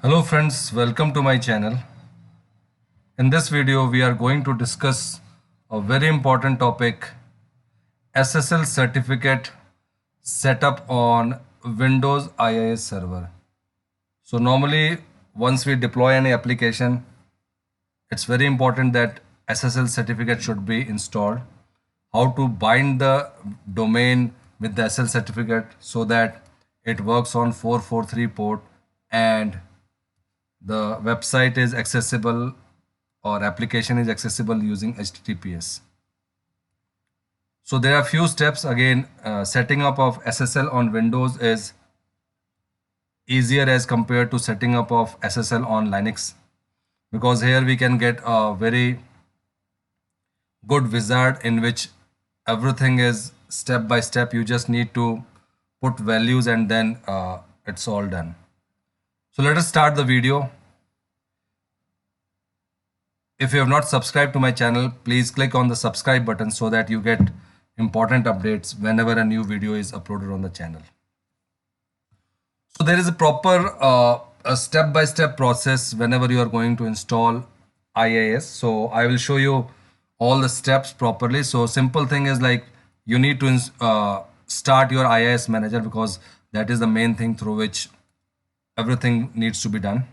Hello friends, welcome to my channel. In this video, we are going to discuss a very important topic, SSL certificate setup on Windows IIS server. So normally, once we deploy any application, it's very important that SSL certificate should be installed. How to bind the domain with the SSL certificate so that it works on 443 port and the website is accessible or application is accessible using HTTPS. So there are few steps. Again, setting up of SSL on Windows is easier as compared to setting up of SSL on Linux, because here we can get a very good wizard in which everything is step by step. You just need to put values and then it's all done. So let us start the video. If you have not subscribed to my channel, please click on the subscribe button so that you get important updates whenever a new video is uploaded on the channel. So there is a proper a step-by-step process whenever you are going to install IIS. So I will show you all the steps properly. So simple thing is like you need to start your IIS manager, because that is the main thing through which everything needs to be done.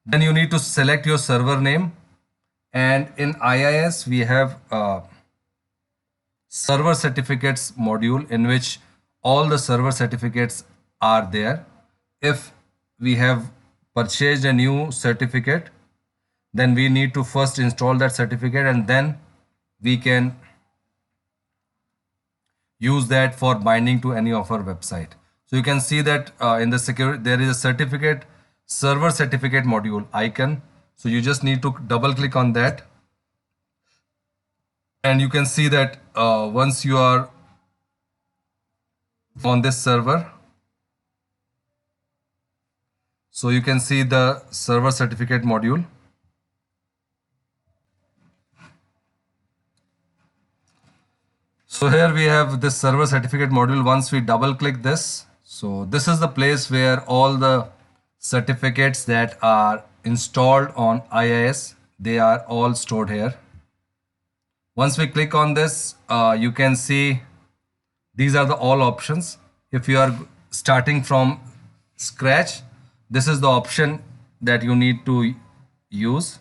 Then you need to select your server name, and in IIS we have server certificates module in which all the server certificates are there. If we have purchased a new certificate, then we need to first install that certificate and then we can use that for binding to any of our website. So you can see that in the security there is a server certificate module icon. So you just need to double click on that and you can see that once you are on this server, so you can see the server certificate module. So here we have this server certificate module. Once we double click this, so this is the place where all the certificates that are installed on IIS, they are all stored here. Once we click on this, you can see these are the all options. If you are starting from scratch, this is the option that you need to use.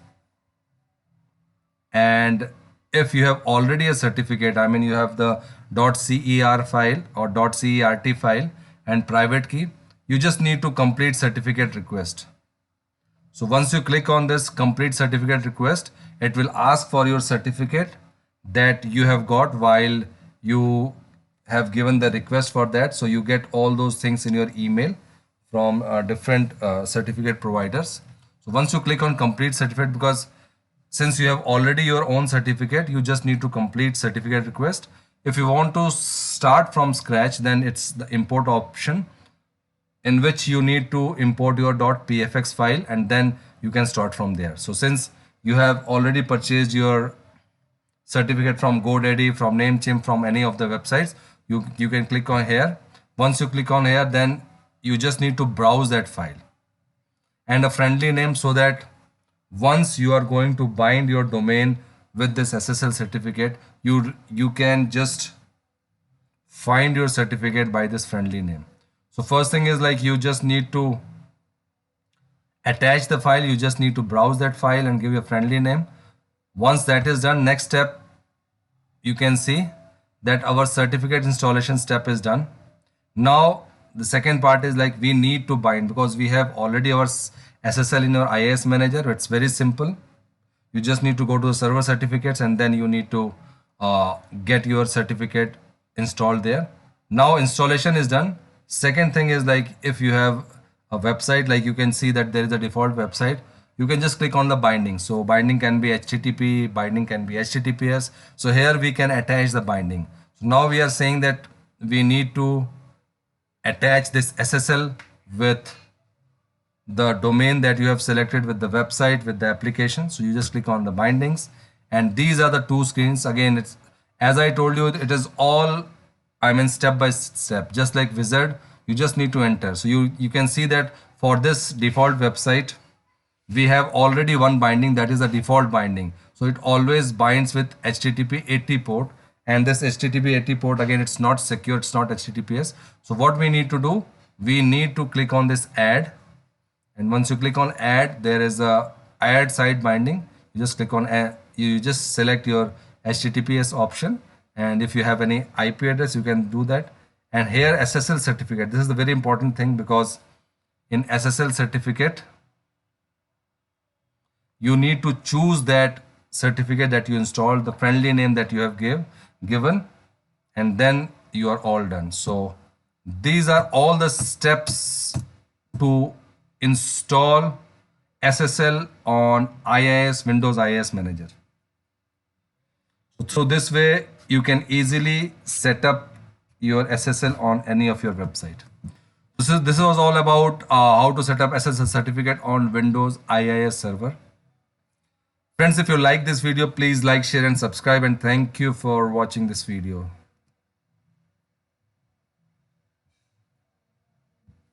And if you have already a certificate, I mean you have the .cer file or .cert file and private key, you just need to complete certificate request. So once you click on this complete certificate request, it will ask for your certificate that you have got while you have given the request for that. So you get all those things in your email from different certificate providers. So once you click on complete certificate, because since you have already your own certificate, you just need to complete certificate request. If you want to start from scratch, then it's the import option in which you need to import your .pfx file and then you can start from there. So since you have already purchased your certificate from GoDaddy, from Namecheap, from any of the websites, you can click on here. Once you click on here, then you just need to browse that file and a friendly name, so that once you are going to bind your domain with this SSL certificate, you can just find your certificate by this friendly name. So first thing is like you just need to attach the file. You just need to browse that file and give a friendly name. Once that is done, next step, you can see that our certificate installation step is done. Now the second part is like we need to bind, because we have already our SSL in our IIS manager. It's very simple. You just need to go to the server certificates and then you need to get your certificate installed there. Now installation is done. Second thing is like if you have a website, like you can see that there is a default website, you can just click on the binding. So binding can be HTTP, binding can be HTTPS. So here we can attach the binding. So now we are saying that we need to attach this SSL with the domain that you have selected, with the website, with the application. So you just click on the bindings and these are the two screens. Again, it's as I told you, it is all, I mean, step by step, just like wizard. You just need to enter. So you can see that for this default website, we have already one binding, that is the default binding. So it always binds with HTTP 80 port, and this HTTP 80 port, again, it's not secure, it's not HTTPS. So what we need to do, we need to click on this add, and once you click on add, there is a add site binding. You just click on add, you just select your HTTPS option, and if you have any IP address, you can do that. And here SSL certificate, this is the very important thing, because in SSL certificate, you need to choose that certificate that you installed, the friendly name that you have given, and then you are all done. So these are all the steps to install SSL on IIS, Windows IIS Manager. So this way you can easily set up your SSL on any of your website. This was all about how to set up SSL certificate on Windows IIS server. Friends, if you like this video, please like, share and subscribe, and thank you for watching this video.